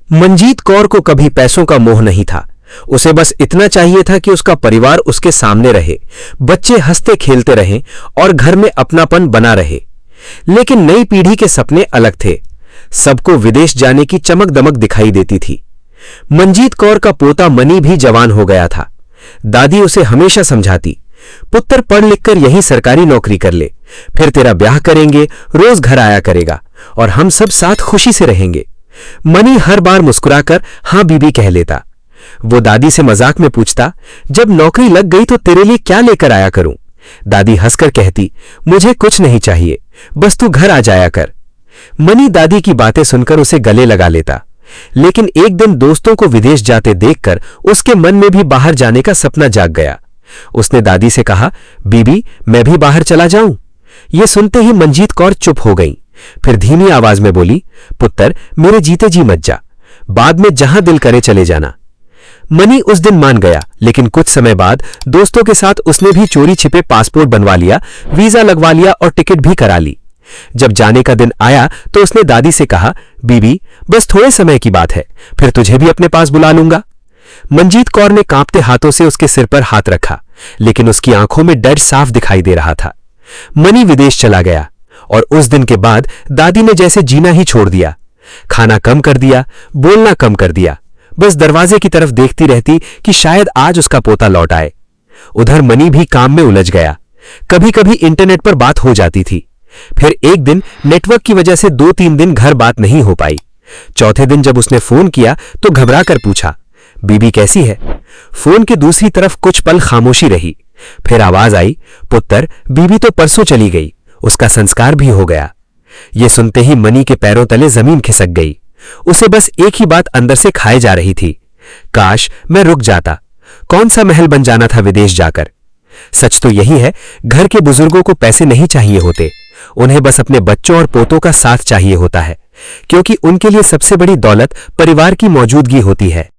मंजीत कौर को कभी पैसों का मोह नहीं था। उसे बस इतना चाहिए था कि उसका परिवार उसके सामने रहे, बच्चे हंसते खेलते रहें और घर में अपनापन बना रहे। लेकिन नई पीढ़ी के सपने अलग थे। सबको विदेश जाने की चमक दमक दिखाई देती थी। मंजीत कौर का पोता मनी भी जवान हो गया था। दादी उसे हमेशा समझाती, पुत्र पढ़ लिखकर यही सरकारी नौकरी कर ले, फिर तेरा ब्याह करेंगे, रोज घर आया करेगा और हम सब साथ खुशी से रहेंगे। मनी हर बार मुस्कुराकर हां बीबी कह लेता। वो दादी से मजाक में पूछता, जब नौकरी लग गई तो तेरे लिए क्या लेकर आया करूं? दादी हंसकर कहती, मुझे कुछ नहीं चाहिए, बस तू घर आ जाया कर। मनी दादी की बातें सुनकर उसे गले लगा लेता। लेकिन एक दिन दोस्तों को विदेश जाते देखकर उसके मन में भी बाहर जाने का सपना जाग गया। उसने दादी से कहा, बीबी मैं भी बाहर चला जाऊं? ये सुनते ही मंजीत कौर चुप हो गई। फिर धीमी आवाज में बोली, पुत्र मेरे जीते जी मत जा, बाद में जहां दिल करे चले जाना। मनी उस दिन मान गया, लेकिन कुछ समय बाद दोस्तों के साथ उसने भी चोरी छिपे पासपोर्ट बनवा लिया, वीजा लगवा लिया और टिकट भी करा ली। जब जाने का दिन आया तो उसने दादी से कहा, बीबी बस थोड़े समय की बात है, फिर तुझे भी अपने पास बुला लूंगा। मंजीत कौर ने कांपते हाथों से उसके सिर पर हाथ रखा, लेकिन उसकी आंखों में डर साफ दिखाई दे रहा था। मनी विदेश चला गया और उस दिन के बाद दादी ने जैसे जीना ही छोड़ दिया। खाना कम कर दिया, बोलना कम कर दिया, बस दरवाजे की तरफ देखती रहती कि शायद आज उसका पोता लौट आए। उधर मनी भी काम में उलझ गया। कभी कभी इंटरनेट पर बात हो जाती थी, फिर एक दिन नेटवर्क की वजह से 2-3 दिन घर बात नहीं हो पाई। चौथे दिन जब उसने फोन किया तो घबरा कर पूछा, बीबी कैसी है? फोन के दूसरी तरफ कुछ पल खामोशी रही, फिर आवाज आई, पुत्र बीबी तो परसों चली गई, उसका संस्कार भी हो गया। ये सुनते ही मनी के पैरों तले जमीन खिसक गई। उसे बस एक ही बात अंदर से खाए जा रही थी, काश मैं रुक जाता। कौन सा महल बन जाना था विदेश जाकर। सच तो यही है, घर के बुजुर्गों को पैसे नहीं चाहिए होते, उन्हें बस अपने बच्चों और पोतों का साथ चाहिए होता है, क्योंकि उनके लिए सबसे बड़ी दौलत परिवार की मौजूदगी होती है।